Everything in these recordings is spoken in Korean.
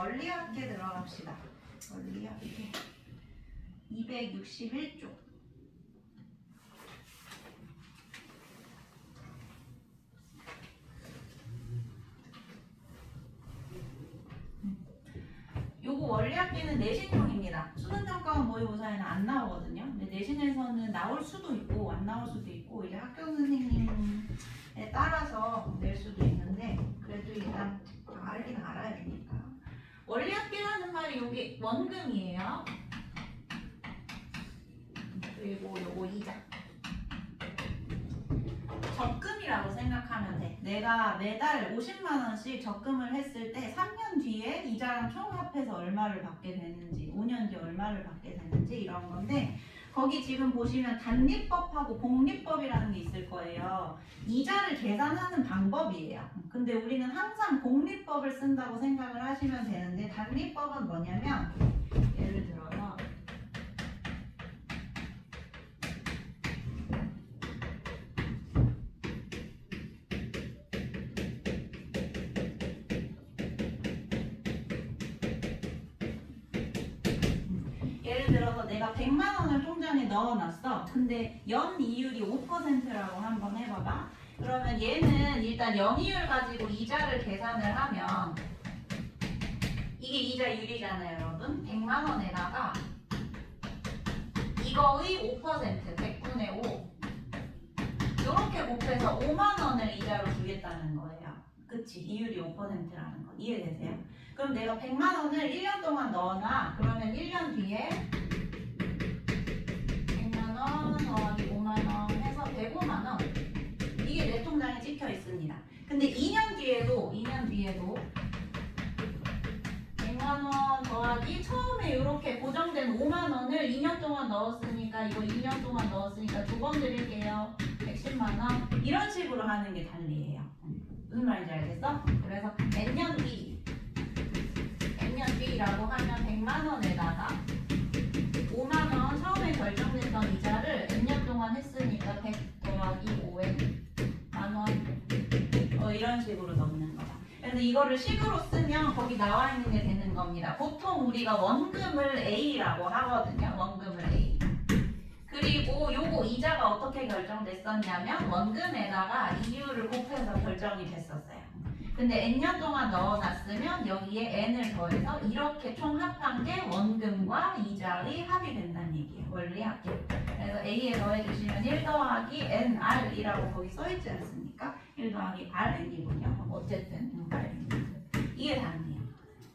원리학계 들어갑시다. 원리학계 261쪽. 요거 원리학계는 내신형입니다. 수능평가원 모의고사에는 안 나오거든요. 근데 내신에서는 나올 수도 있고 안 나올 수도 있고 이제 학교 선생님에 따라서 낼 수도 있는데 그래도 일단 알긴 알아야 되니까. 원리학계라는 말이 여기 원금이에요. 그리고 요거 이자. 적금이라고 생각하면 돼. 내가 매달 50만 원씩 적금을 했을 때 3년 뒤에 이자랑 총합해서 얼마를 받게 되는지, 5년 뒤에 얼마를 받게 되는지 이런 건데 거기 지금 보시면 단리법하고 복리법이라는 게 있을 거예요. 이자를 계산하는 방법이에요. 근데 우리는 항상 복리법을 쓴다고 생각을 하시면 되는데 단리법은 뭐냐면 예를 들어서 예를 들어서 내가 100만 원을 통장에 넣어놨어. 근데 연이율이 5%라고 한번 해봐봐. 그러면 얘는 일단 연이율 가지고 이자를 계산을 하면 이게 이자율이잖아요, 여러분. 100만 원에다가 이거의 5%, 100분의 5 이렇게 곱해서 5만 원을 이자로 주겠다는 거예요. 그치? 이율이 5%라는 거. 이해되세요? 그럼 내가 100만 원을 1년 동안 넣어놔. 그러면 1년 뒤에 100만 원 더하기 5만 원 해서 105만 원. 이게 내 통장에 찍혀 있습니다. 근데 2년 뒤에도 100만 원 더하기 처음에 이렇게 고정된 5만 원을 2년 동안 넣었으니까 이거 2년 동안 넣었으니까 두 번 드릴게요. 110만 원. 이런 식으로 하는 게 단리예요. 무슨 말인지 알겠어? 그래서 N년 B라고 하면 100만 원에다가 5만 원 처음에 결정됐던 이자를 N년 동안 했으니까 100 더하기 5에 만원 이런 식으로 넣는 거야. 그래서 이거를 식으로 쓰면 거기 나와 있는 게 되는 겁니다. 보통 우리가 원금을 A라고 하거든요. 원금을 A. 그리고 요거 이자가 어떻게 결정됐었냐면 원금에다가 이율을 곱해서 결정이 됐었어요. 근데 N년 동안 넣어놨으면 여기에 N을 더해서 이렇게 총합한 게 원금과 이자의 합이 된다는 얘기예요. 원리학계. 그래서 A에 더해주시면 1 더하기 NR이라고 거기 써있지 않습니까? 1 더하기 RN이군요. 어쨌든 RN. 이게 다네요.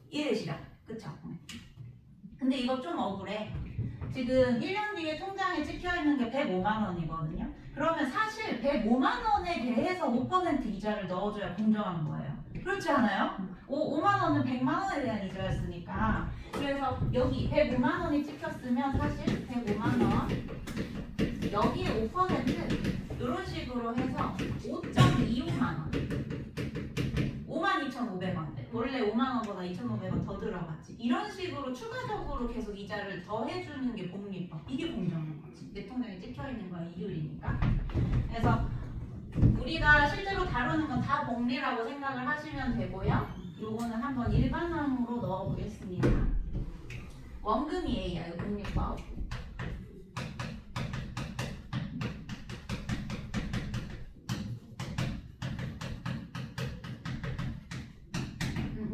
이해되시죠? 그쵸? 근데 이거 좀 억울해. 지금 1년 뒤에 통장에 찍혀있는 게 105만 원이거든요. 그러면 사실 105만 원에 대해서 5% 이자를 넣어줘야 공정한 거예요. 그렇지 않아요? 5만 원은 100만 원에 대한 이자였으니까. 그래서 여기 105만 원이 찍혔으면 사실 105만 원 여기에 5% 이런 식으로 해서 5.25만 원 52,500원 원래 5만 원보다 2,500원 더 들어갔지. 이런 식으로 추가적으로 계속 이자를 더 해주는 게 복리법. 이게 공정한 거지. 내 통장에 찍혀있는 건 이율이니까. 그래서 우리가 실제로 다루는 건 다 복리라고 생각을 하시면 되고요. 요거는 한번 일반항으로 넣어보겠습니다. 원금이 A야, 이 복리법.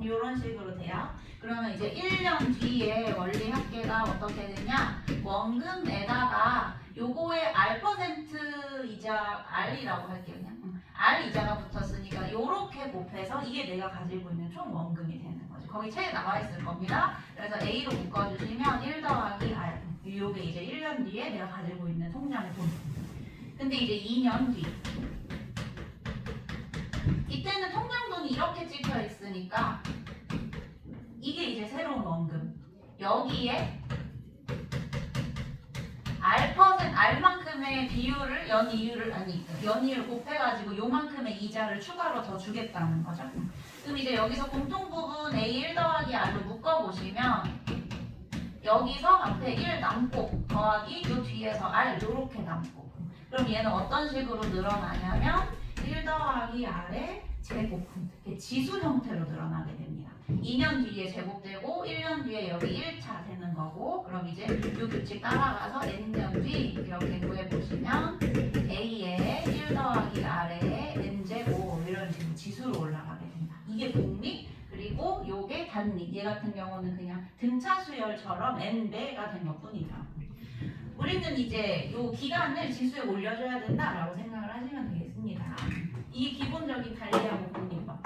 이런 식으로 돼요. 그러면 이제 1년 뒤에 원리학계가 어떻게 되냐? 원금에다가 요거에 R% 이자, R이라고 할게요. 그냥. R 이자가 붙었으니까 요렇게 곱해서 이게 내가 가지고 있는 총 원금이 되는 거죠. 거기 책에 나와 있을 겁니다. 그래서 A로 묶어주시면 1 더하기 R. 요게 이제 1년 뒤에 내가 가지고 있는 통장의 돈. 근데 이제 2년 뒤. 이때는 통장돈이 이렇게 찍혀 있으니까 이게 이제 새로운 원금. 여기에 R만큼의 비율을 연이율 곱해가지고 요만큼의 이자를 추가로 더 주겠다는 거죠. 그럼 이제 여기서 공통부분 A1 더하기 R로 묶어보시면 여기서 앞에 1 남고 더하기 요 뒤에서 R 요렇게 남고. 그럼 얘는 어떤 식으로 늘어나냐면 1 더하기 R의 제곱. 지수 형태로 드러나게 됩니다. 2년 뒤에 제곱되고 1년 뒤에 여기 1차 되는 거고, 그럼 이제 이 규칙 따라가서 n년 뒤 이렇게 구해보시면 A의 1 더하기 R의 n제곱 이런 식으로 지수로 올라가게 된다. 이게 복리, 그리고 요게 단리. 얘 같은 경우는 그냥 등차 수열처럼 n배가 된 것뿐이죠. 우리는 이제 요 기간을 지수에 올려줘야 된다라고 생각을 하시면 되겠습니다. 이게 기본적인 달리하고 복리법.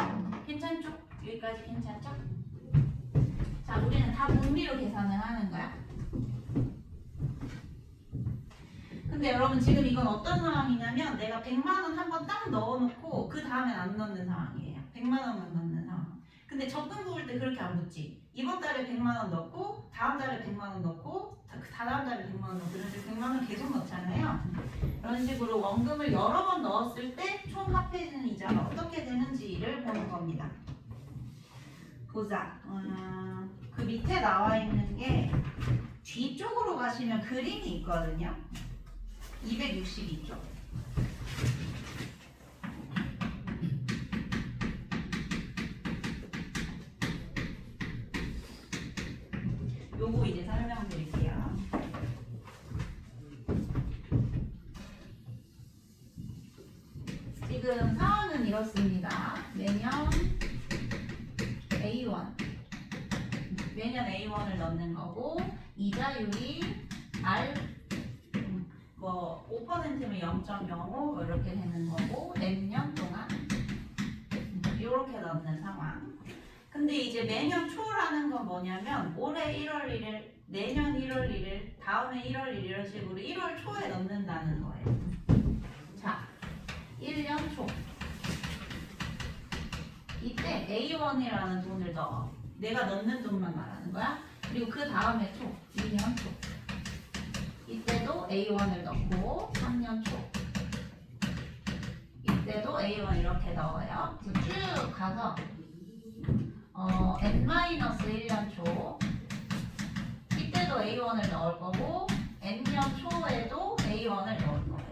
괜찮죠? 여기까지 괜찮죠? 자, 우리는 다 복리로 계산을 하는 거야. 근데 여러분 지금 이건 어떤 상황이냐면 내가 100만 원 한번 딱 넣어놓고 그 다음엔 안 넣는 상황이에요. 100만 원만 넣는 상황. 근데 적금 부을 때 그렇게 안 붙지. 이번 달에 100만 원 넣고 다음 달에 100만 원 넣고 다다음 달에 100만 원 넣고 이런 식으로 100만 원 계속 넣잖아요. 이런 식으로 원금을 여러 번 넣었을 때 총 합해지는 이자가 어떻게 되는지를 보는 겁니다. 보자. 그 밑에 나와 있는 게 뒤쪽으로 가시면 그림이 있거든요. 262쪽. 요거 이제 설명드릴게요. 지금 상황은 이렇습니다. 매년 A1을 넣는 거고, 이자율이 R 5%면 0.05 이렇게 되는 거고, N년 동안 이렇게 넣는 상황. 근데 이제 매년 초라는 건 뭐냐면 올해 1월 1일, 내년 1월 1일, 다음에 1월 1일 이런 식으로 1월 초에 넣는다는 거예요. 자, 1년 초. 이때 A1이라는 돈을 넣어. 내가 넣는 돈만 말하는 거야. 그리고 그 다음에 초, 2년 초. 이때도 A1을 넣고 3년 초. 이때도 A1 이렇게 넣어요. 쭉 가서 N-1년 초. 이때도 A1을 넣을 거고 N년 초에도 A1을 넣을 거예요.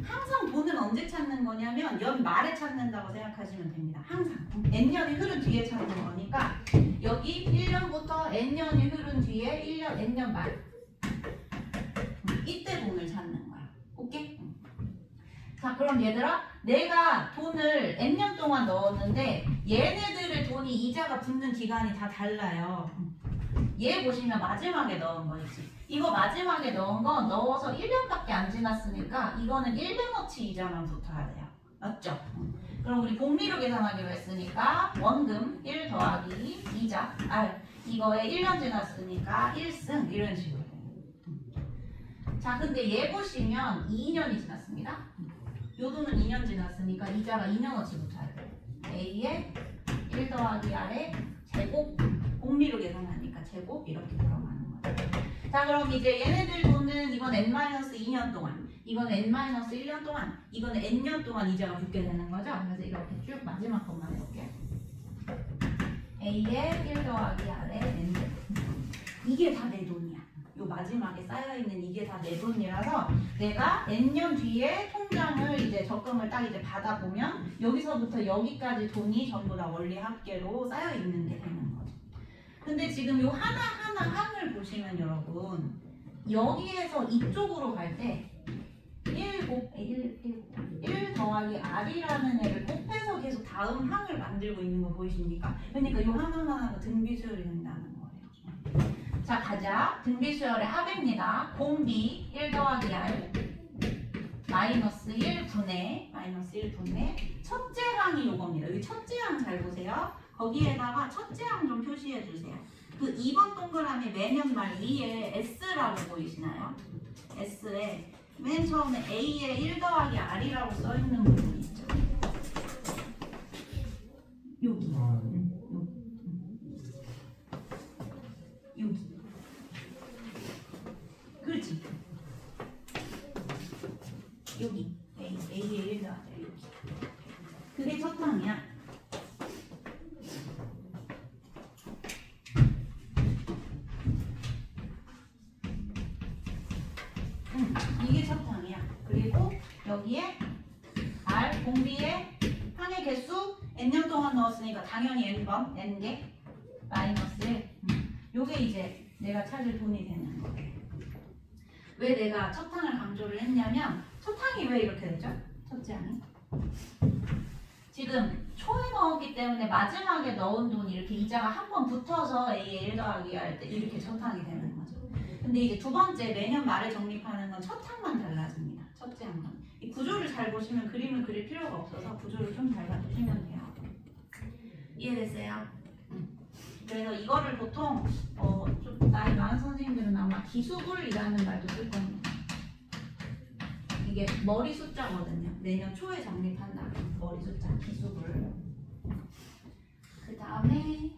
항상 돈을 언제 찾는 거냐면 연 말에 찾는다고 생각하시면 됩니다. 항상 N년이 흐른 뒤에 찾는 거니까 여기 1년부터 N년이 흐른 뒤에 1년 N년 말 이때 돈을 찾는 거야. 오케이? 자, 그럼 얘들아, 내가 돈을 N년 동안 넣었는데 얘네들의 돈이 이자가 붙는 기간이 다 달라요. 얘 보시면 마지막에 넣은 거 있지. 이거 마지막에 넣은 거 넣어서 1년밖에 안 지났으니까 이거는 1년어치 이자만 붙어야 돼요. 맞죠? 그럼 우리 복리로 계산하기로 했으니까 원금 1 더하기 이자 R 이거에 1년 지났으니까 1승 이런 식으로. 자, 근데 얘 보시면 2년이 지났습니다. 요 돈은 2년 지났으니까 이자가 2년어치 붙어야 돼요. A에 1 더하기 R에 제곱, 복리로 계산하니까 제곱 이렇게 들어가는 거예요. 자, 그럼 이제 얘네들 돈은 이건 N-2년 동안, 이건 N-1년 동안, 이거는 N년 동안 이자가 붙게 되는 거죠. 그래서 이렇게 쭉 마지막 것만 해볼게요. A에 1 더하기 R에 N. 이게 다 내 돈이야. 요 마지막에 쌓여있는 이게 다 내 돈이라서 내가 N년 뒤에 통장을 이제 적금을 딱 이제 받아보면 여기서부터 여기까지 돈이 전부 다 원리 합계로 쌓여있는 게 되는 거죠. 근데 지금 요 하나하나 항을 보시면 여러분 여기에서 이쪽으로 갈 때 1 더하기 R이라는 애를 곱해서 계속 다음 항을 만들고 있는 거 보이십니까? 그러니까 요 하나하나가 등비수열이 된다는 거예요. 자, 가자. 등비수열의 합입니다. 공비 1 더하기 R 마이너스 1분의 첫째 항이 요겁니다. 여기 첫째 항 잘 보세요. 거기에다가 첫째 항 좀 표시해 주세요. 그 2번 동그라미 매년 말 위에 S라고 보이시나요? S에 맨 처음에 A에 1 더하기 R이라고 써 있는 부분이 있죠. 여기. 여기. 그렇지. 여기. A에 1 더하기 여기. 그게 첫 항이야. 이게 첫 항이야. 그리고 여기에 R 공비에 항의 개수 n년 동안 넣었으니까 당연히 n번, n개 마이너스 1. 요게 이제 내가 찾을 돈이 되는 거예요. 왜 내가 첫 항을 강조를 했냐면 첫 항이 왜 이렇게 되죠? 첫째 항이 지금 초에 넣었기 때문에 마지막에 넣은 돈이 이렇게 이자가 한 번 붙어서 A에 1 더하기 할 때 이렇게 첫 항이 되는 거죠. 근데 이제 두 번째 매년 말에 적립하는 건 첫 항만 달라집니다. 첫째 항만. 이 구조를 잘 보시면 그림을 그릴 필요가 없어서 구조를 좀 잘 봐주시면 돼요. 이해됐어요? 그래서 이거를 보통 좀 나이 많은 선생님들은 아마 기수불이라는 말도 쓸 겁니다. 이게 머리 숫자거든요. 내년 초에 적립한다. 머리 숫자 기수불. 그 다음에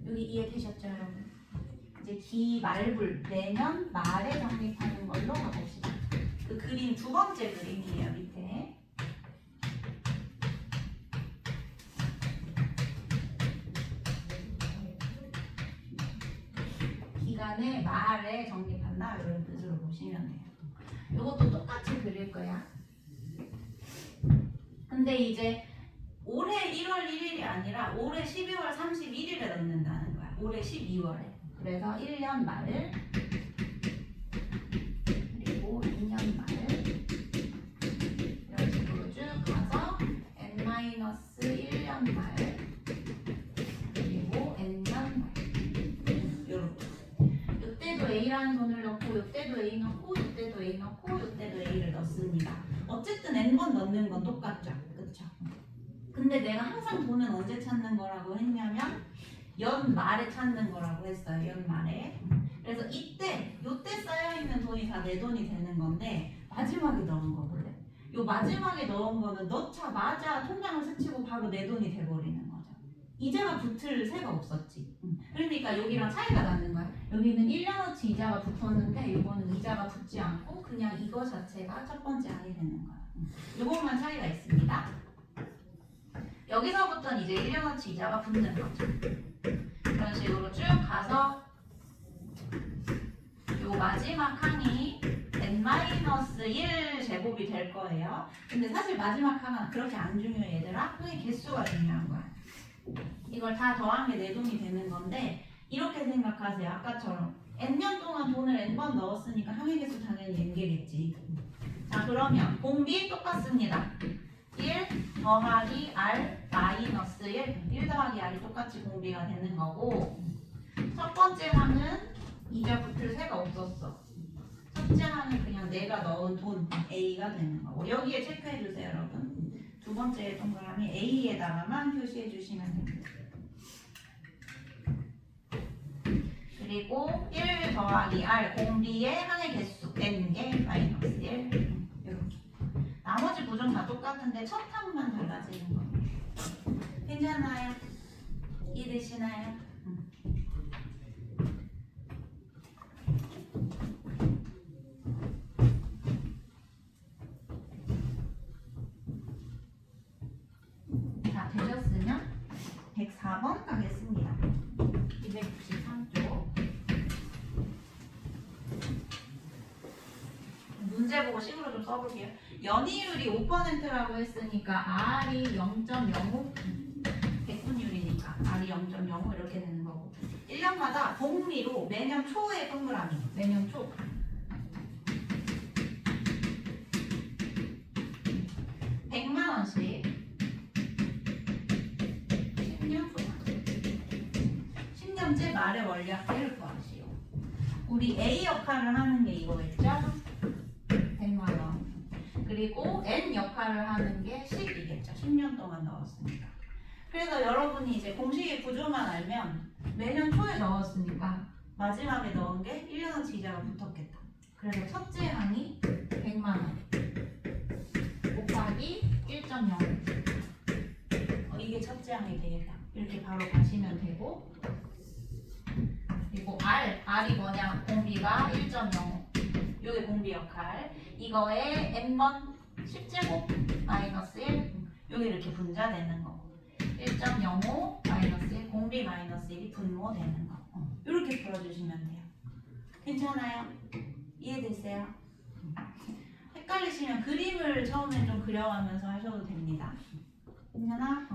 여기 이해되셨죠, 여러분? 이제 기말불 내년 말에 적립하는 걸로 가봅시다. 그 그림 두 번째 그림이에요, 밑에. 기간의 말에 적립한다 이런 뜻으로 보시면 돼요. 이것도 똑같이 그릴 거야. 근데 이제 올해 1월 1일이 아니라 올해 12월 31일에 넣는다는 거야. 올해 12월에. 그래서 1년 말 그리고 2년 말 이런 식으로 쭉 가서 n-1년 말 그리고 n년 말 이렇게. 이때도 A라는 돈을 넣고 이때도 A 넣고 이때도 A 넣고 이때도 A를 넣습니다. 어쨌든 n번 넣는 건 똑같죠. 그쵸? 근데 내가 항상 돈은 언제 찾는 거라고 했냐면 연말에 찾는 거라고 했어요. 연말에. 그래서 요때 쌓여있는 돈이 다 내 돈이 되는 건데 마지막에 넣은 거 볼래? 요 마지막에 넣은 거는 넣자마자 통장을 스치고 바로 내 돈이 돼버리는 거죠. 이자가 붙을 새가 없었지. 그러니까 여기랑 차이가 나는 거야. 여기는 1년어치 이자가 붙었는데 요거는 이자가 붙지 않고 그냥 이거 자체가 첫 번째 항이 되는 거야. 요것만 차이가 있습니다. 여기서부터는 이제 1년어치 이자가 붙는 거죠. 이런 식으로 쭉 가서 요 마지막 항이 n-1 제곱이 될 거예요. 근데 사실 마지막 항은 그렇게 안 중요해 얘들아. 항의 개수가 중요한 거야. 이걸 다 더한 게 내 돈이 되는 건데 이렇게 생각하세요. 아까처럼 n년 동안 돈을 n번 넣었으니까 항의 개수 당연히 n개겠지. 자 그러면 공비 똑같습니다. 1 더하기 r 마이너스 1 더하기 r이 똑같이 공비가 되는 거고 첫 번째 항은 이자 붙을 새가 없었어. 첫째 항은 그냥 내가 넣은 돈 A가 되는 거고 여기에 체크해 주세요 여러분. 두 번째 동그라미 A에다가만 표시해 주시면 됩니다. 그리고 1 더하기 r 공비의 항의 개수 n개 마이너스 1 이렇게 나머지 부정 다 똑같은데 첫 항만 달라지는 거예요. 괜찮아요? 이해되시나요? 자 되셨으면 104번 가겠습니다. 263쪽 문제 보고 식으로 좀 써볼게요. 연이율이 5%라고 했으니까 R이 0.05 백분율이니까 R이 0.05 이렇게 되는 거고 1년마다 복리로 매년 초에 동그라미 매년 초 100만원씩 10년 동안 10년째 말의 원리학비를 구하시오. 우리 A 역할을 하는 게 이거였죠? 100만원 그리고 N 역할을 하는 게 10이겠죠. 10년 동안 넣었으니까. 그래서 여러분이 이제 공식의 구조만 알면 매년 초에 넣었으니까 마지막에 넣은 게 1년어치 이자가 붙었겠다. 그래서 첫째 항이 100만원 곱하기 1.0 이게 첫째 항이 되겠다. 이렇게 바로 가시면 되고 그리고 R이 뭐냐? 공비가 1.05 요게 공비 역할 이거에 n번 10제곱 마이너스 1 요게 이렇게 분자되는 거고 1.05 마이너스 1 공비 마이너스 1이 분모되는 거 이렇게 풀어주시면 돼요. 괜찮아요? 이해됐어요? 헷갈리시면 그림을 처음에 좀 그려가면서 하셔도 됩니다. 괜찮아?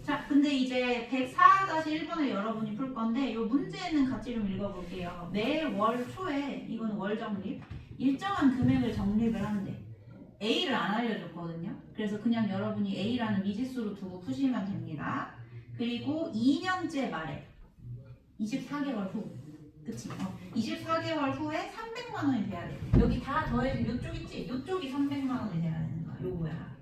자, 근데 이제 104-1번을 여러분이 풀 건데 이 문제는 같이 좀 읽어볼게요. 매월 초에 이건 월 적립 일정한 금액을 적립을 하는데 A를 안 알려줬거든요. 그래서 그냥 여러분이 A라는 미지수로 두고 푸시면 됩니다. 그리고 2년째 말에 24개월 후 그치? 24개월 후에 300만 원이 돼야 돼. 여기 다 더해진 요쪽 있지? 요쪽이 300만 원이 돼야 되는 거야. 요거야.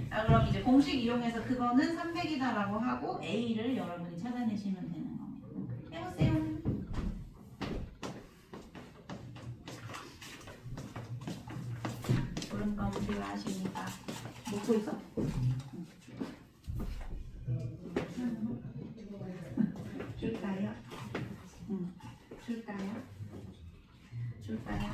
자, 그럼 이제 공식 이용해서 그거는 300이다라고 하고 A를 여러분이 찾아내시면 되는 겁니다. 해보세요. 오른감 필요하십니까? 먹고 있어? 줄까요? 줄까요? 줄까요?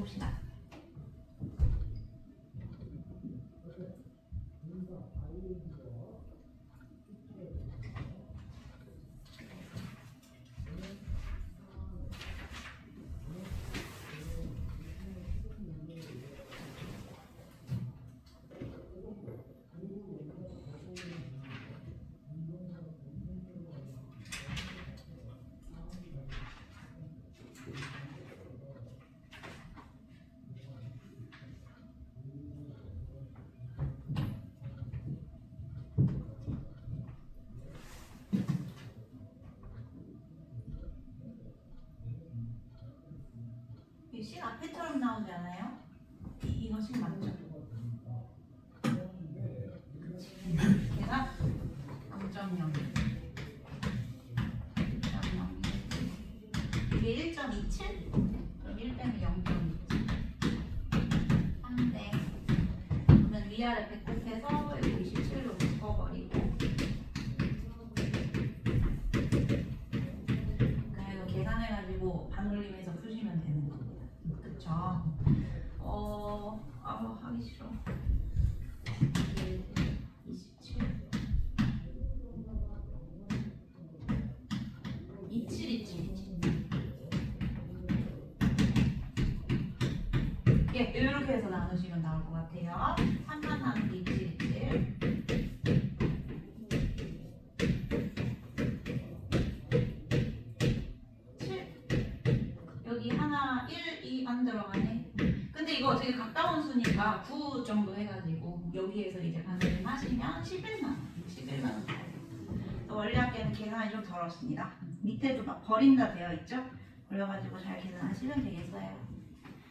봅시다. 식 앞에처럼 나오지 않아요? 이거 식 맞죠? 얘가 0.0 이게 1.27? 그럼 1 빼면 0.27 3대 그러면 위아래 배꼽해서 여기 27로 묶어버리고 그냥 이거 계산해가지고 반올림해서 푸시면 되는 겁니다. 그쵸? 하기 싫어. 27 이렇게 해서 나누시면 나올 것 같아요. 3만 나누기 7. 여기 하나 1, 2 안 들어가네. 근데 이거 되게 가까운 수니까 9 정도 해가지고 여기에서 이제 반대를 하시면 11만 원. 11만 원. 원리학계는 계산이 좀 덜 어렵습니다. 밑에도 막 버린다 되어 있죠? 그래가지고 잘 계산하시면 되겠어요.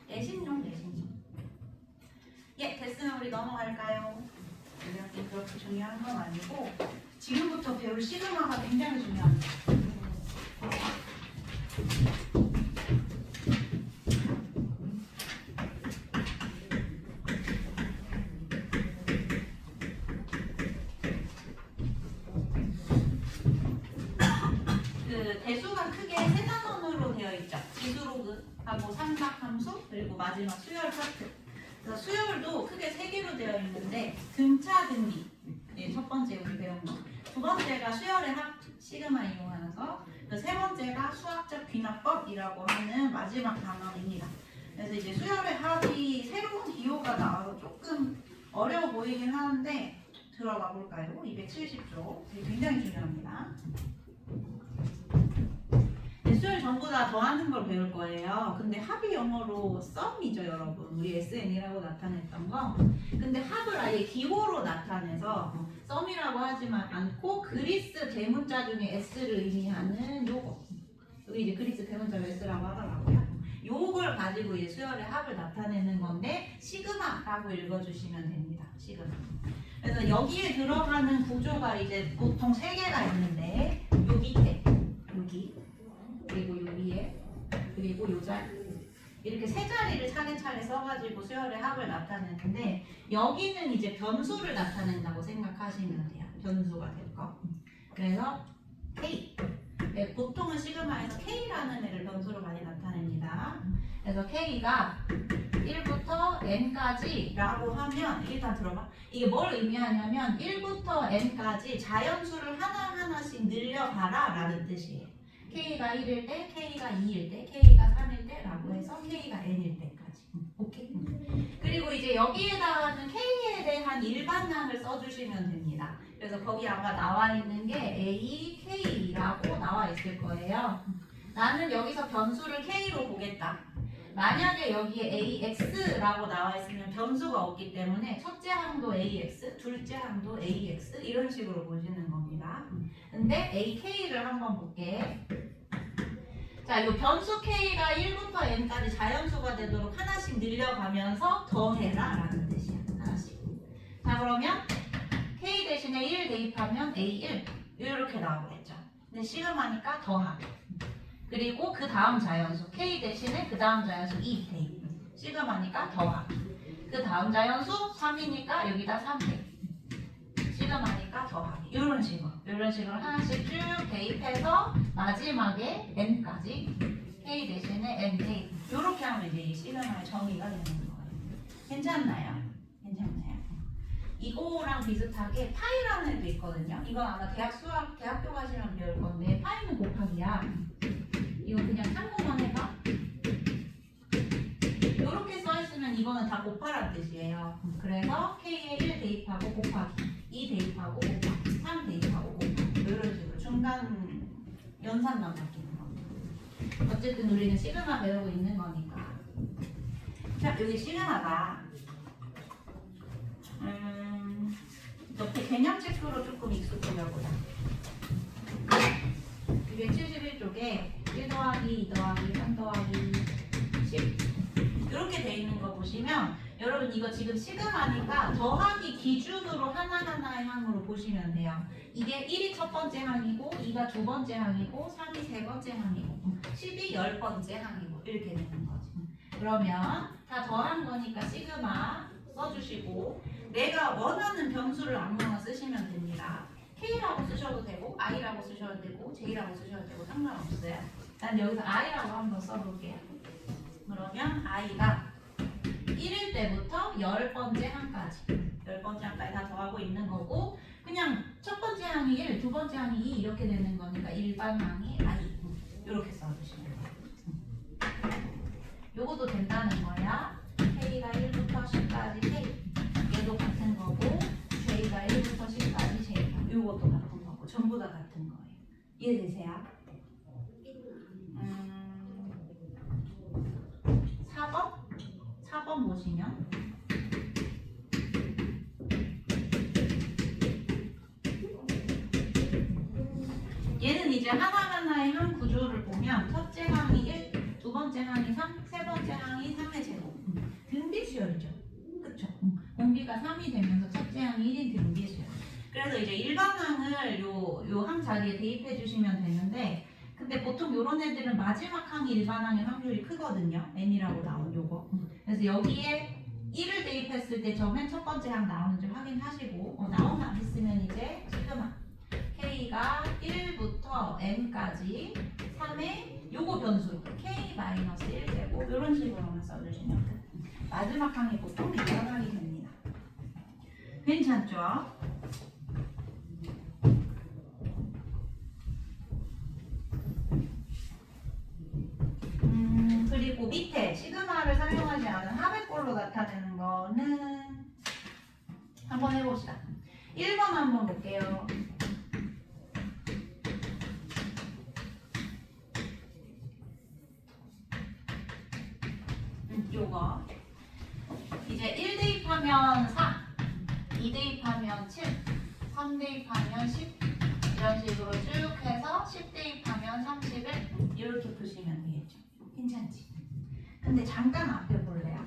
내신용. 예, 됐으면 우리 넘어갈까요? 원리학계 그렇게 중요한 건 아니고 지금부터 배울 시그마가 굉장히 중요합니다. 대수가 크게 세 단원으로 되어 있죠. 지수로그하고 삼각함수 그리고 마지막 수열 파트. 그래서 수열도 크게 세 개로 되어 있는데 등차 등비. 예, 첫 번째 우리 배운 거. 두 번째가 수열의 합 시그마 이용하는 거. 세 번째가 수학적 귀납법이라고 하는 마지막 단원입니다. 그래서 이제 수열의 합이 새로운 기호가 나와서 조금 어려워 보이긴 하는데 들어가 볼까요? 270조. 굉장히 중요합니다. 수열 전부 다 더하는 걸 배울 거예요. 근데 합이 영어로 썸이죠, 여러분. 우리 SN이라고 나타냈던 거. 근데 합을 아예 기호로 나타내서 썸이라고 하지만 않고 그리스 대문자 중에 S를 의미하는 요거. 여기 이제 그리스 대문자 S라고 하더라고요. 요걸 가지고 이제 수열의 합을 나타내는 건데 시그마라고 읽어주시면 됩니다. 시그마. 그래서 여기에 들어가는 구조가 이제 보통 3개가 있는데 요 밑에, 여기. 그리고 요 위에 그리고 요 자리 이렇게 세 자리를 차례차례 써가지고 수열의 합을 나타내는데 여기는 이제 변수를 나타낸다고 생각하시면 돼요. 변수가 될 거. 그래서 K. 네, 보통은 시그마에서 K라는 애를 변수로 많이 나타냅니다. 그래서 K가 1부터 N까지 라고 하면 일단 들어봐. 이게 뭘 의미하냐면 1부터 N까지 자연수를 하나하나씩 늘려가라 라는 뜻이에요. K가 1일 때, K가 2일 때, K가 3일 때 라고 해서 K가 N일 때까지. 오케이? 그리고 이제 여기에다가는 K에 대한 일반항을 써주시면 됩니다. 그래서 거기 아마 나와 있는 게 A, K라고 나와 있을 거예요. 나는 여기서 변수를 K로 보겠다. 만약에 여기에 AX라고 나와 있으면 변수가 없기 때문에 첫째 항도 AX, 둘째 항도 AX 이런 식으로 보시는 겁니다. 근데 AK를 한번 볼게. 자, 이 변수 K가 1부터 N까지 자연수가 되도록 하나씩 늘려가면서 더해라 라는 뜻이야. 하나씩. 자, 그러면 K 대신에 1 대입하면 A1 이렇게 나오겠죠. 근데 시그마니까 더하기. 그리고 그 다음 자연수 K 대신에 그 다음 자연수 2 대입. 시그마니까 더하기. 그 다음 자연수 3이니까 여기다 3 대입. 시그마니까 더하기. 이런 식으로 하나씩 쭉 대입해서 마지막에 N까지 K 대신에 N 대입. 이렇게 하면 이제 이 시그마의 정의가 되는 거예요. 괜찮나요? 이거랑 비슷하게 파이라는 애도 있거든요. 이건 아마 대학교 가시면 배울 건데 파이는 곱하기야. 이거 그냥 참고만 해봐. 이렇게 써있으면 이거는 다 곱하라는 뜻이에요. 그래서 K에 1 대입하고 곱하기 2 대입하고 곱하기 3 대입하고 곱하기 이런 식으로 중간 연산만 바뀌는 겁니다. 어쨌든 우리는 시그마 배우고 있는 거니까. 자, 여기 시그마가 옆에 개념 체크로 조금 익숙해져보자. 271쪽에 1 더하기 2 더하기 3 더하기 10 이렇게 돼 있는 거 보시면 여러분 이거 지금 시그마니까 더하기 기준으로 하나하나의 항으로 보시면 돼요. 이게 1이 첫 번째 항이고 2가 두 번째 항이고 3이 세 번째 항이고 10이 10번째 항이고 이렇게 되는 거지. 그러면 다 더한 거니까 시그마 써주시고 내가 원하는 변수를 아무거나 쓰시면 됩니다. K라고 쓰셔도 되고 I라고 쓰셔도 되고 J라고 쓰셔도 되고 상관없어요. 난 여기서 I라고 한번 써볼게요. 그러면 I가 1일 때부터 10번째 항까지 10번째 항까지 다 더하고 있는 거고 그냥 첫 번째 항이 1, 두 번째 항이 2 이렇게 되는 거니까 일반 항이 I 이렇게 써주시면 돼요. 요것도 된다는 거야. K가 K가 1부터 10까지 K. 얘도 같은 거고 J가 1부터 10까지 J. 이것도 같은 거고 전부 다 같은 거예요. 이해되세요? 4번? 4번 보시면 얘는 이제 하나하나의 한 구조를 보면 첫째 항이 1, 두 번째 항이 3, 세 번째 항이 3의 제곱. 등비수열이죠. 그쵸? 공비가 3이 되면서 첫째 항이 1인 등비수열. 그래서 이제 일반 항을 요 항 자리에 대입해 주시면 되는데 근데 보통 요런 애들은 마지막 항이 일반 항의 확률이 크거든요. n이라고 나온 요거. 그래서 여기에 1을 대입했을 때 저 맨 첫 번째 항 나오는지 확인하시고 나온다 했으면 이제 시그마 K가 1부터 n까지 3의 요거 변수 K-1제곱 이런 식으로만 써주시면 돼요. 마지막 항이 보통 이런 항이 됩니다. 괜찮죠? 그리고 밑에 시그마를 사용하지 않은 합의꼴로 나타내는 거는 한번 해봅시다. 1번 한번 볼게요. 요거 이제 1 대입하면 4, 2 대입하면 7, 3 대입하면 10 이런 식으로 쭉 해서 10 대입하면 31 이렇게 푸시면 되겠죠. 괜찮지? 근데 잠깐 앞에 볼래요?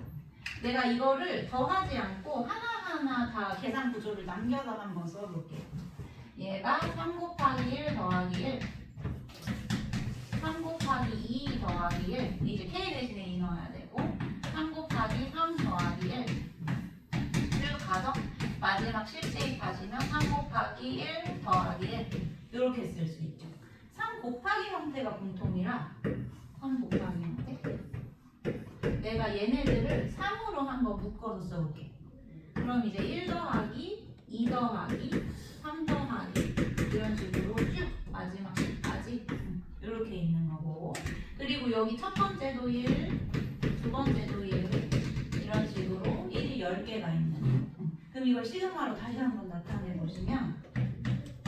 내가 이거를 더하지 않고 하나하나 다 계산 구조를 남겨서 한번 써볼게요. 얘가 3 곱하기 1 더하기 1 3 곱하기 2 더하기 1 이제 K 대신에 2 넣어야 되고 3 곱하기 3 더하기 1 쭉 가서 마지막 10 대입하시면 3 곱하기 1 더하기 1 이렇게 쓸 수 있죠. 3 곱하기 형태가 공통이라 3 곱하기 형태 내가 얘네들을 3으로 한번 묶어서 써볼게. 그럼 이제 1 더하기 2 더하기 3 더하기 이런 식으로 쭉 마지막 10까지 이렇게 있는 거고 그리고 여기 첫 번째도 1 두 번째도 1 이런 식으로 1이 10개가 있는 그럼 이걸 시그마로 다시 한번 나타내 보시면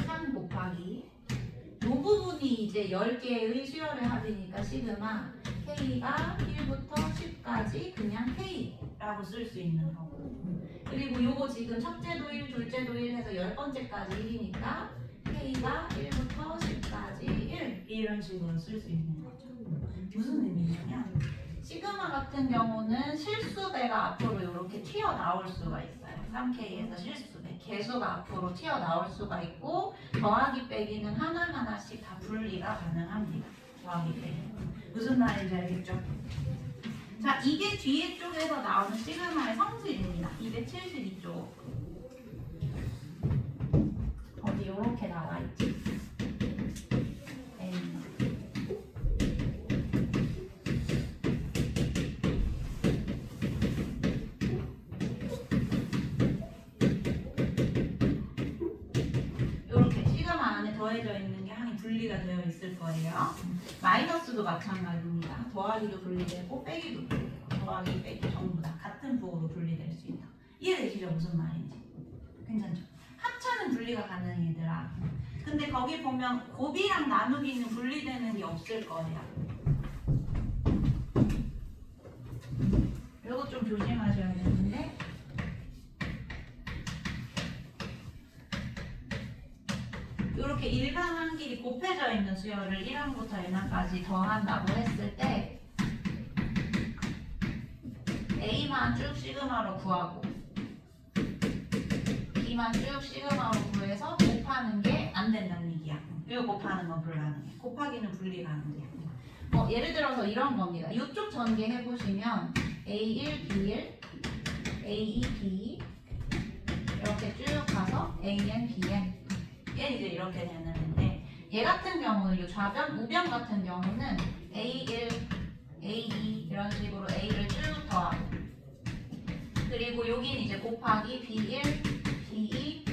3 곱하기 이 부분이 이제 10개의 수열의 합이니까 시그마 K가 1부터 10까지 그냥 K라고 쓸 수 있는 거고 그리고 요거 지금 첫째도 1, 둘째도 1 해서 10번째까지 1이니까 K가 1부터 10까지 1 이런 식으로 쓸 수 있는 거죠. 무슨 의미냐면 시그마 같은 경우는 실수배가 앞으로 이렇게 튀어나올 수가 있어요. 3K에서 실수배 개수가 앞으로 튀어나올 수가 있고 더하기 빼기는 하나하나씩 다 분리가 가능합니다. 더하기 빼기 무슨 말인지 알겠죠? 자, 이게 뒤에 쪽에서 나오는 시그마의 성질입니다. 272쪽 어디 이렇게 나와 있지? 이렇게 시그마 안에 더해져 있는 게 항이 분리가 되어 있을 거예요. 마이너스도 마찬가지입니다. 더하기도 분리되고 빼기도 분리되고 더하기 빼기 전부 다 같은 부호로 분리될 수 있다. 이해되시죠? 무슨 말인지? 괜찮죠? 합차는 분리가 가능해 얘들아. 근데 거기 보면 곱이랑 나누기는 분리되는 게 없을 거예요. 이거 좀 조심하셔야 되는데 이렇게 일반 항끼리 곱해져 있는 수열을 1항부터 n항까지 더한다고 했을 때 A만 쭉 시그마로 구하고 B만 쭉 시그마로 구해서 곱하는 게 안 된다는 얘기야. 이거 곱하는 건 불가능해. 곱하기는 분리 가능해요. 예를 들어서 이런 겁니다. 이쪽 전개 해보시면 A1, B1, A2, B 이렇게 쭉 가서 AN, BN 얘 이제 이렇게 되는 건데 얘 같은 경우는 이 좌변, 우변 같은 경우는 A1, A2 이런 식으로 A를 쭉 더하고 그리고 여기는 이제 곱하기 B1, B2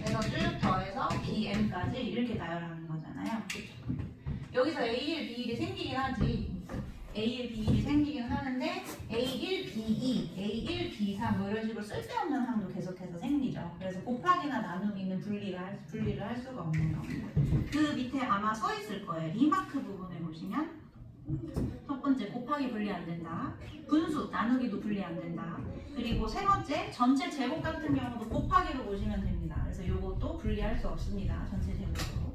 해서 쭉 더해서 BN까지 이렇게 나열하는 거잖아요. 여기서 A1, B1이 생기긴 하지 A1, B1이 생기긴 하는데 A1, B2, A1, B3 뭐 이런 식으로 쓸데없는 항도 계속해서 생기죠. 그래서 곱하기나 나누기는 분리를 할 수가 없는 겁니다. 그 밑에 아마 써 있을 거예요. 리마크 부분에 보시면 첫 번째 곱하기 분리 안 된다. 분수 나누기도 분리 안 된다. 그리고 세 번째 전체 제곱 같은 경우도 곱하기로 보시면 됩니다. 그래서 이것도 분리할 수 없습니다. 전체 제곱으로.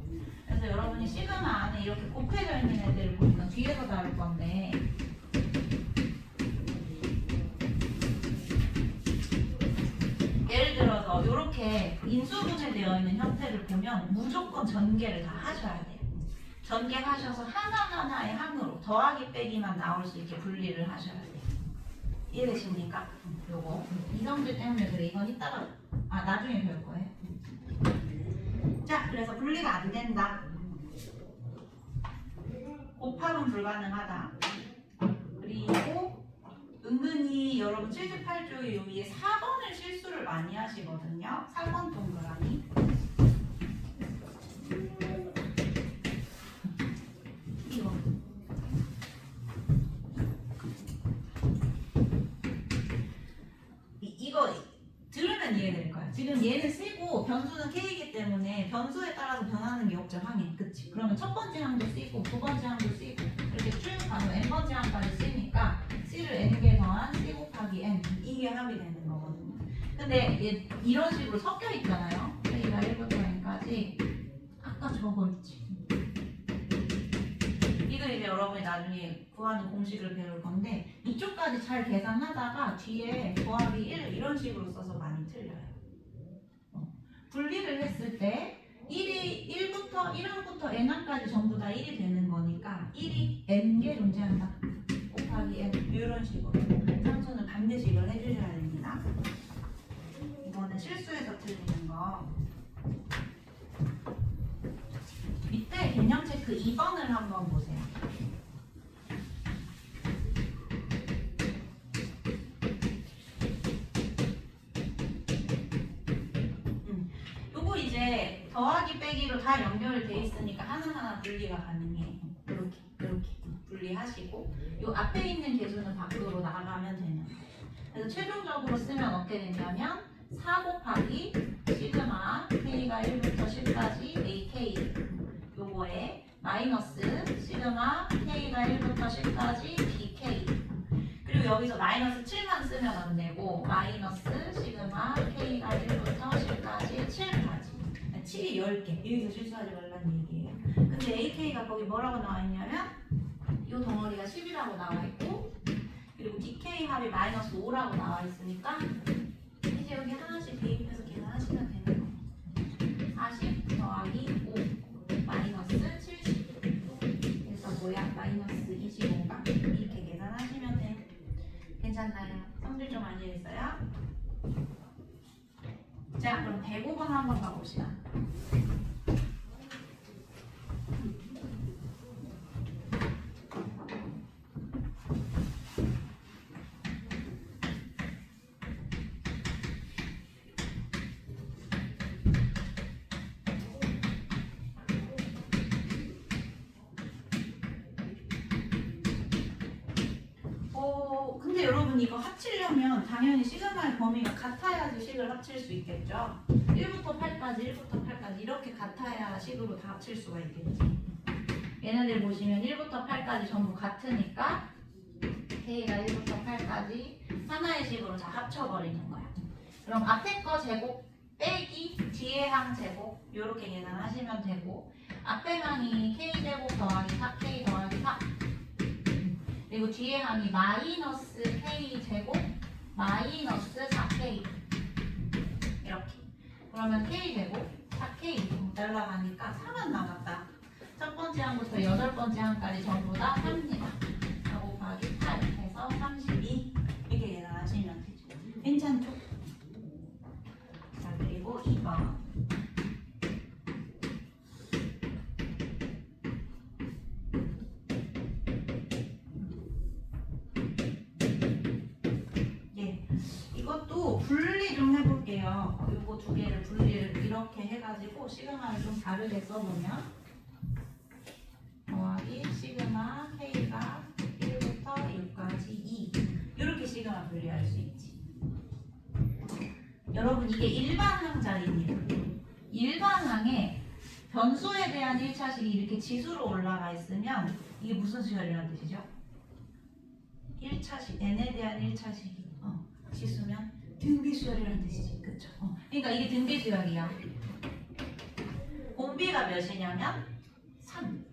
그래서 여러분이 시그마 안에 이렇게 곱해져 있는 애들을 보면 뒤에서 다룰 건데 예를 들어서 이렇게 인수분해되어 있는 형태를 보면 무조건 전개를 다 하셔야 돼요. 전개하셔서 하나하나의 항으로 더하기 빼기만 나올 수 있게 분리를 하셔야 돼요. 이해되십니까? 요거 이성질 때문에 그래. 이건 이따가 나중에 배울 거예요. 자, 그래서 분리가 안 된다. 곱합은 불가능하다. 그리고 은근히 여러분 78쪽에 요 위에 4번을 실수를 많이 하시거든요. 4번 동그라미. 이거 들으면 이해될 거야. 지금 얘는 C고 변수는 K이기 때문에 변수에 따라서 변하는 게 없죠, 항이. 그치? 그러면 첫 번째 항도 C고 두 번째 항도 C고 이렇게 쭉 가면 N번째 항까지 C니까 C를 N개 더한 C 곱하기 N 이게 합이 되는 거거든요. 근데 얘 이런 식으로 섞여 있잖아요. K가 1부터 N까지 아까 저거 있지. 이거 이제 여러분이 나중에 구하는 공식을 배울 건데 이쪽까지 잘 계산하다가 뒤에 더하기 1 이런 식으로 써서 많이 틀려요. 분리를 했을 때 1항부터 n항까지 전부 다 1이 되는 거니까 1이 n개 존재한다. 곱하기 n 이런 식으로 상수는 반드시 이걸 해주셔야 됩니다. 이거는 실수해서 틀리는 거. 밑에 개념 체크 2번을 한번 보세요. 요거 이제 더하기 빼기로 다 연결이 돼 있으니까 하나하나 분리가 가능해. 이렇게 분리하시고 요 앞에 있는 개수는 밖으로 나가면 되는 거예요. 그래서 최종적으로 쓰면 어떻게 되냐면 4 곱하기 시그마 K가 1부터 10까지 AK 요거에 마이너스 시그마 K가 1부터 10까지 BK 그리고 여기서 마이너스 7만 쓰면 안 되고 마이너스 시그마 K가 1부터 10까지 7까지 7이 10개 여기서 실수하지 말라는 얘기예요. 근데 AK가 거기 뭐라고 나와 있냐면 이 덩어리가 10이라고 나와 있고 그리고 DK 합이 마이너스 5라고 나와 있으니까 이제 여기 하나씩 대입해서 계산하시면 되는 거예요. 40 더하기 5 마이너스 70 그래서 뭐야? 마이너스 25가 이렇게 계산하시면 돼요. 괜찮나요? 성질 좀 많이 했어요? 자, 그럼 105번 한번 가봅시다. 근데 여러분 이거 합치려면 당연히 시그마의 범위가 같아야지 식을 합칠 수 있겠죠. 1부터 8까지 이렇게 같아야 식으로 다 합칠 수가 있겠지. 얘네들 보시면 1부터 8까지 전부 같으니까 K가 1부터 8까지 하나의 식으로 다 합쳐버리는 거야. 그럼 앞에 거 제곱 빼기 뒤에 항 제곱 이렇게 계산하시면 되고 앞에 항이 K제곱 더하기 4K 더하기 4 그리고 뒤에 항이 마이너스 K제곱 마이너스 4K 이렇게 그러면 K제곱 4K 날라가니까 4만 남았다. 첫 번째 항부터 여덟 번째 항까지 전부 다 3입니다. 4 곱하기 8 해서 32 이렇게 계산하시면 되죠. 괜찮죠? 자, 그리고 2번 이것도 분리 좀 해볼게요. 요거 두 개를 분리를 이렇게 해가지고 시그마를 좀 다르게 써보면 더하기 시그마 K가 1부터 분리할 수 있지. 여러분 이게 일반항 자리입니다. 일반항에 변수에 대한 1차식이 이렇게 지수로 올라가 있으면 이게 무슨 수열이라는 뜻이죠? 1차식, n에 대한 1차식이 지수면 등비수열이라는 뜻이지. 그쵸? 그러니까 이게 등비수열이야. 공비가 몇이냐면 3.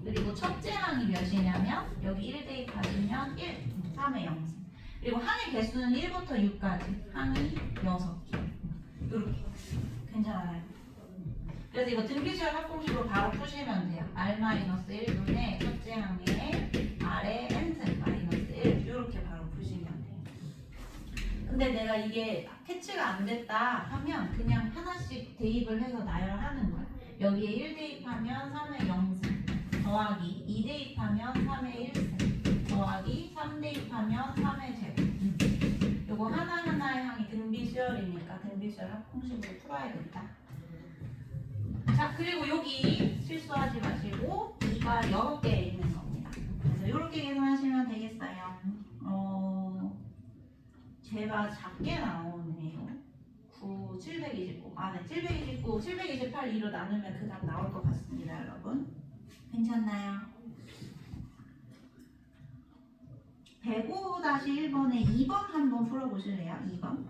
그리고 첫째 항이 몇이냐면 여기 1 대입하시면 1, 3의 0승. 그리고 항의 개수는 1부터 6까지. 항이 6개. 이렇게. 괜찮아요? 그래서 이거 등비수열 합공식으로 바로 푸시면 돼요. R-1분의 첫째 항의 R의 n승 마이너스 1 이렇게 바로 푸시면 돼요. 근데 내가 이게 캐치가 안 됐다 하면 그냥 하나씩 대입을 해서 나열하는 거야. 여기에 1 대입하면 3의 0승 더하기 2 대입하면 3의 1승 더하기 3 대입하면 3의 제곱. 요거 하나하나의 항이 등비수열이니까 등비수열 합공식으로 풀어야겠다. 자, 그리고 여기 실수하지 마시고 2가 6개 있는 겁니다. 그래서 이렇게 계산하시면 되겠어요. 제가 작게 나오네요. 9, 729. 네, 729, 728 2로 나누면 그 답 나올 것 같습니다, 여러분. 괜찮나요? 105-1번에 2번 한번 풀어보실래요? 2번.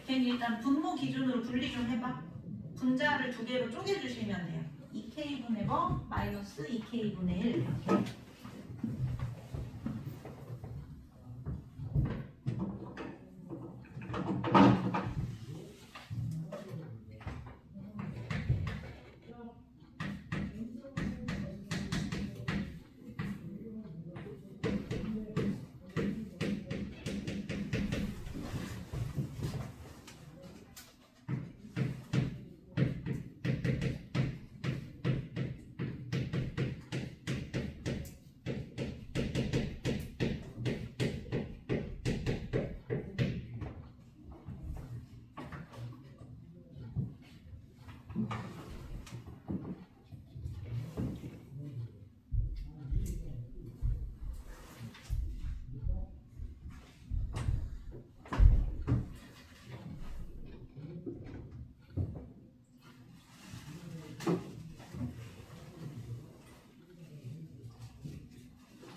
걔는 일단 분모 기준으로 분리 좀 해봐. 분자를 두 개로 쪼개주시면 돼요. 2k분의 뭐 마이너스 2k분의 1 이렇게.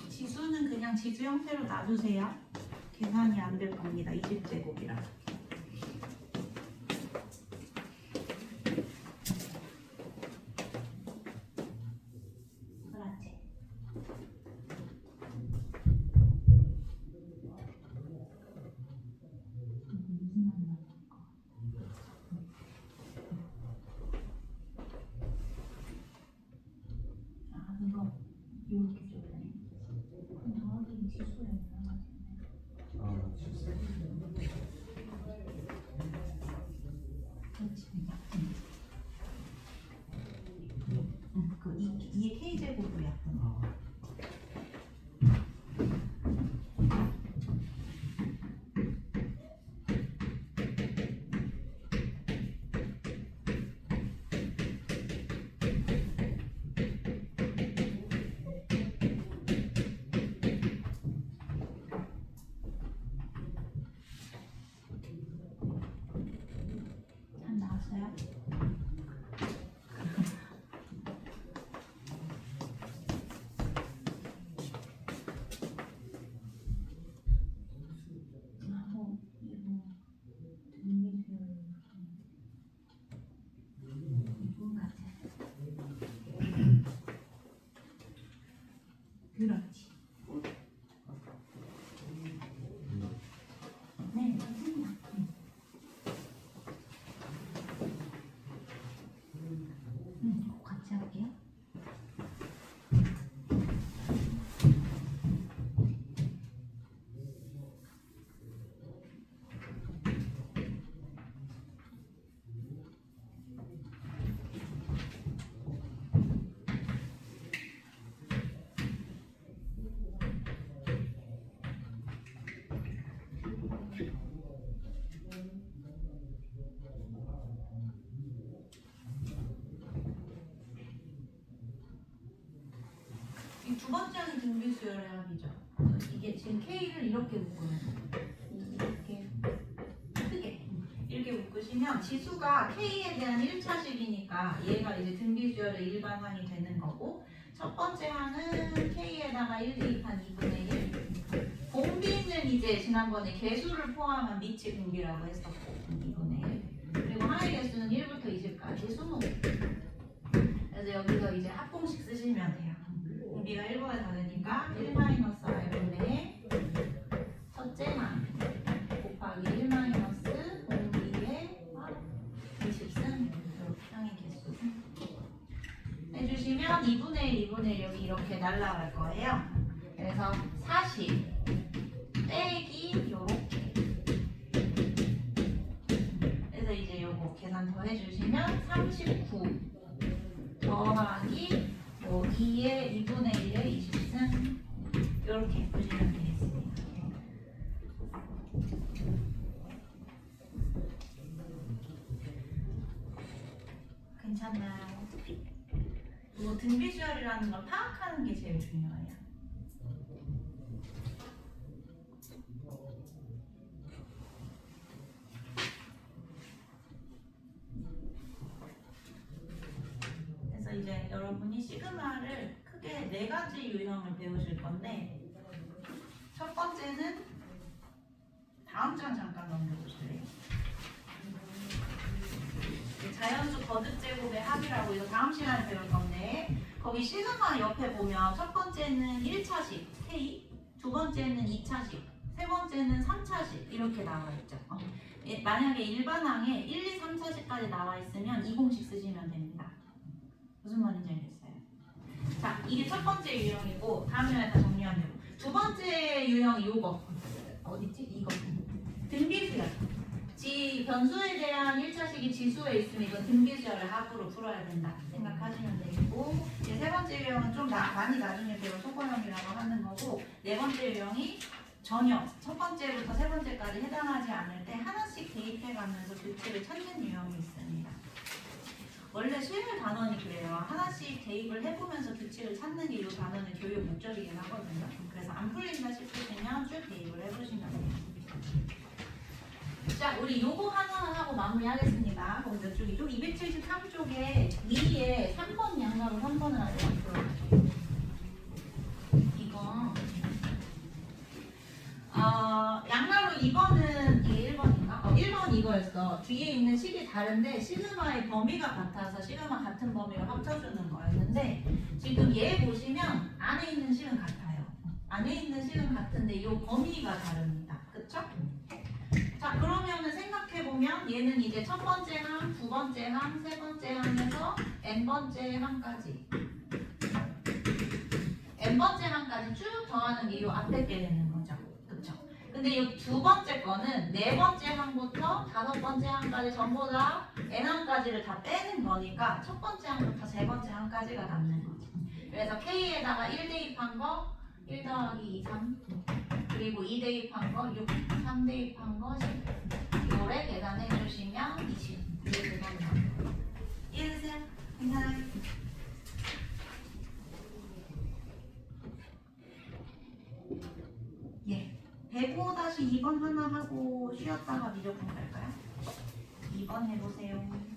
지수는 그냥 지수 형태로 놔두세요. 계산이 안 될 겁니다. 20제곱이라. 그렇지. 이거 이렇게 쪼개네. 더하기 지수에 그렇지. 그 2의 k제곱으로 약분. 참 나왔어요? 그렇지. 네, 맞습니다. 같이 할게요. 이 두 번째는 등비수열의 합이죠. 이게 지금 K를 이렇게 묶어요. 이렇게 크게 이렇게 묶으시면 지수가 K에 대한 1차식이니까 얘가 이제 등비주얼의 일반항이 되는 거고, 첫 번째 항은 K에다가 1 대입한 2분의 1. 공비는 이제 지난번에 개수를 포함한 미치 공비라고 했었고 2분의 1. 그리고 항의 개수는 1부터 20까지 20. 그래서 여기서 이제 합공식 쓰시면 돼요. 공비가 1보다 다르니까 1-r분의 첫째 항 곱하기 1- 공비의 20승 이렇게 항의 개수 해주시면 2분의 1, 2분의 1 여기 이렇게 날라갈 거예요. 그래서 40 빼기 요렇게. 그래서 이제 요거 계산 더 해주시면 39 더하기 2의 2분의 1의 20승 이렇게 보시면 되겠습니다. 괜찮나요? 이 등비주얼이라는 걸 파악하는 게 제일 중요해요. 그래서 이제 여러분이 시그마를 크게 4가지 유형을 배우실 건데, 첫 번째는 다음 장 잠깐 넘겨보실래요? 자연수 거듭 제곱의 합이라고 이거 다음 시간에 배울 건데, 거기 시그마 옆에 보면 첫 번째는 1차식 K, 두 번째는 2차식, 세 번째는 3차식 이렇게 나와 있죠. 만약에 일반항에 1, 2, 3차식까지 나와 있으면 이 공식 쓰시면 됩니다. 무슨 말인지 알겠어요? 자, 이게 첫 번째 유형이고 다음 시간에 다 정리하면 되고, 두 번째 유형이 요거 어딨지? 이거 등비수열. 변수에 대한 1차식이 지수에 있으면 이건 등비수열을 합으로 풀어야 된다 생각하시면 되고, 이제 세 번째 유형은 좀 많이 나중에 배울 소거형이라고 하는 거고, 네 번째 유형이 전혀 첫 번째부터 세 번째까지 해당하지 않을 때 하나씩 대입해가면서 규칙을 찾는 유형이 있습니다. 원래 수열 단원이 그래요. 하나씩 대입을 해보면서 규칙을 찾는 게 이 단원의 교육 목적이긴 하거든요. 그래서 안 풀린다 싶으시면 쭉 대입을 해보시면 돼요. 자, 우리 요거 하나만 하고 마무리하겠습니다. 그럼 몇 쪽이죠? 273쪽에 위에 3번 양가로 3번을 아직 안 풀어가지고 이거 양가로 2번은 이게 1번인가? 1번 이거였어. 뒤에 있는 식이 다른데 시그마의 범위가 같아서 시그마 같은 범위로 합쳐주는 거였는데, 지금 얘 보시면 안에 있는 식은 같아요. 안에 있는 식은 같은데 이 범위가 다릅니다. 그쵸? 자, 그러면은 생각해보면 얘는 이제 첫 번째 항, 두 번째 항, 세 번째 항에서 n번째 항까지 n번째 항까지 쭉 더하는 게 이 앞에 게 되는 거죠. 그쵸? 근데 이 두 번째 거는 네 번째 항부터 다섯 번째 항까지 전부 다 n항까지를 다 빼는 거니까 첫 번째 항부터 세 번째 항까지가 남는 거죠. 그래서 K에다가 1 대입한 거 1 더하기 2, 3, 그리고 2 대입한 거 6, 3 대입한 거 10. 요래 계산해 주시면 20. 이게 그겁니다. 이해되세요? 괜찮아요? 예. 105-2번 하나 하고 쉬었다가 미적분 갈까요? 2번 해보세요.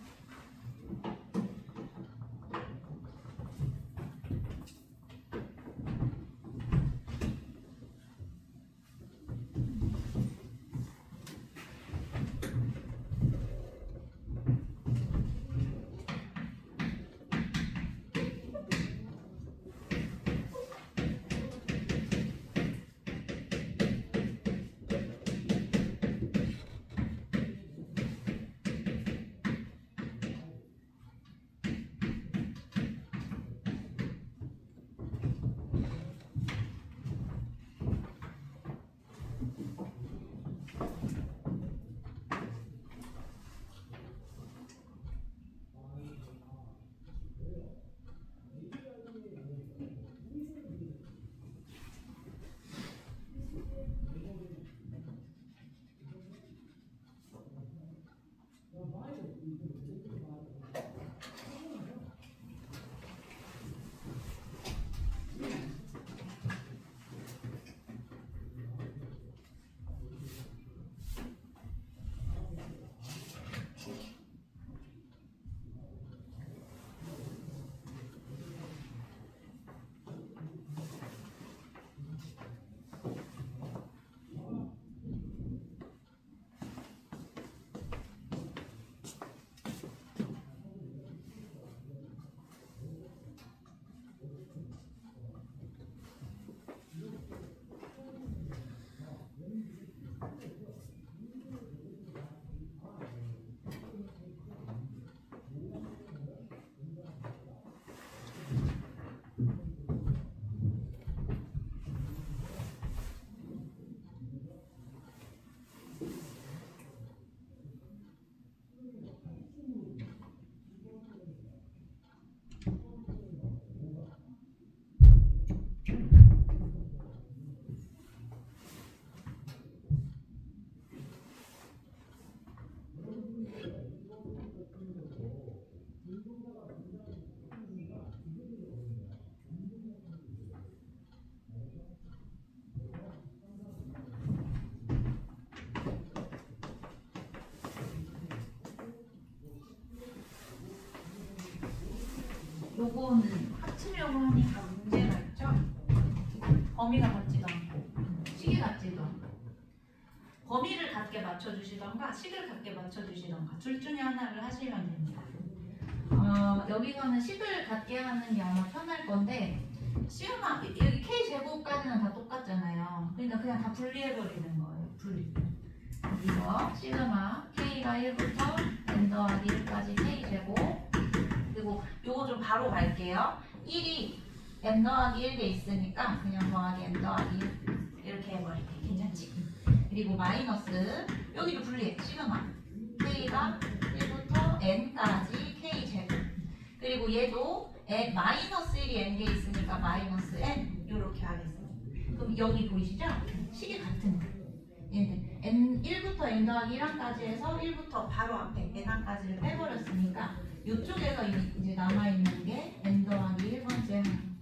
요거는 합치려고 하니까 문제가 있죠? 범위가 같지도 않고 식이 같지도 않고 범위를 같게 맞춰주시던가 식을 같게 맞춰주시던가 둘 중에 하나를 하시면 됩니다. 여기서는 식을 같게 하는 게 아마 편할 건데 시그마 여기 k 제곱까지는 다 똑같잖아요. 그러니까 그냥 다 분리해버리는 거예요. 분리. 이거 시그마 k가 1부터 n 더하기 1까지 k 제곱 그리고 요거 좀 바로 갈게요. 1이 n 더하기 1에 있으니까 그냥 더하기 n 더하기 1 이렇게 해버릴게. 괜찮지? 그리고 마이너스 여기도 분리해. 시그마 k가 1부터 n까지 k 제곱 그리고 얘도 마이너스 1이 n개 있으니까 마이너스 n 이렇게 하겠습니다. 그럼 여기 보이시죠? 식이 같은 거. 얘는 n1부터 n 더하기 1항까지 해서 1부터 바로 앞에 n항까지를 빼버렸으니까 이쪽에서 이제 남아있는 게 n 더하기 1번째 항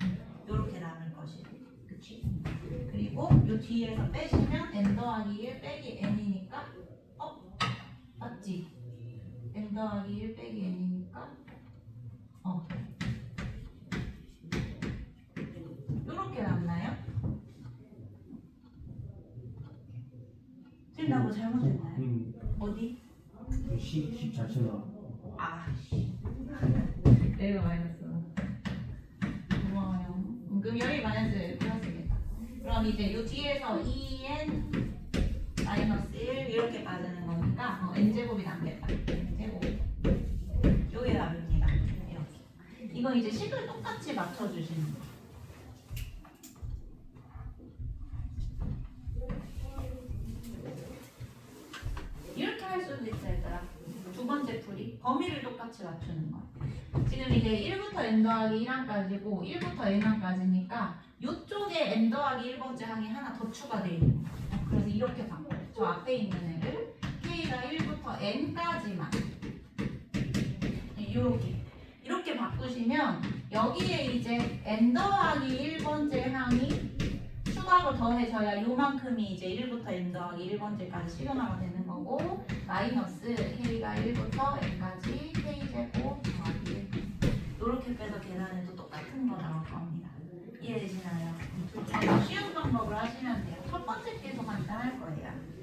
이렇게 남을 것이고 그치? 그리고 요 뒤에서 빼시면 n 더하기 1 빼기 n이니까 맞지? n 더하기 1 빼기 n이니까 이렇게 남나요? 지금 나뭐 잘못했나요? 어디? 식 자체가 여기가 마이너스 고마워요. 그럼 여기 마이너스 플러스겠다. 그럼 이제 요 뒤에서 2n 마이너스 1 이렇게 빠지는 거니까 n제곱이 남겠다. n제곱 요게 답입니다. 이렇게. 이건 이제 식을 똑같이 맞춰주시는 거예요. 이렇게 할 수도 있어 얘들아. 두 번째 풀이 범위를 똑같이 맞추는 거야. 지금 이제 1부터 n 더하기 1항까지고 1부터 n항까지니까 이쪽에 n 더하기 1번째 항이 하나 더 추가되어 있는 거야. 그래서 이렇게 바꿔. 저 앞에 있는 애를 k가 1부터 n까지만 이렇게 바꾸시면 여기에 이제 n 더하기 1번째 항이 추가로 더해져야 요만큼이 이제 1부터 n 더하기 1번째까지 시그마가 되는 거고 마이너스 k가 1부터 n까지 k제곱 더하기 1 이렇게 빼서 계산해도 똑같은 거 나올 겁니다. 이해되시나요? 쉬운 방법을 하시면 돼요. 첫 번째 게 더 간단할 거예요.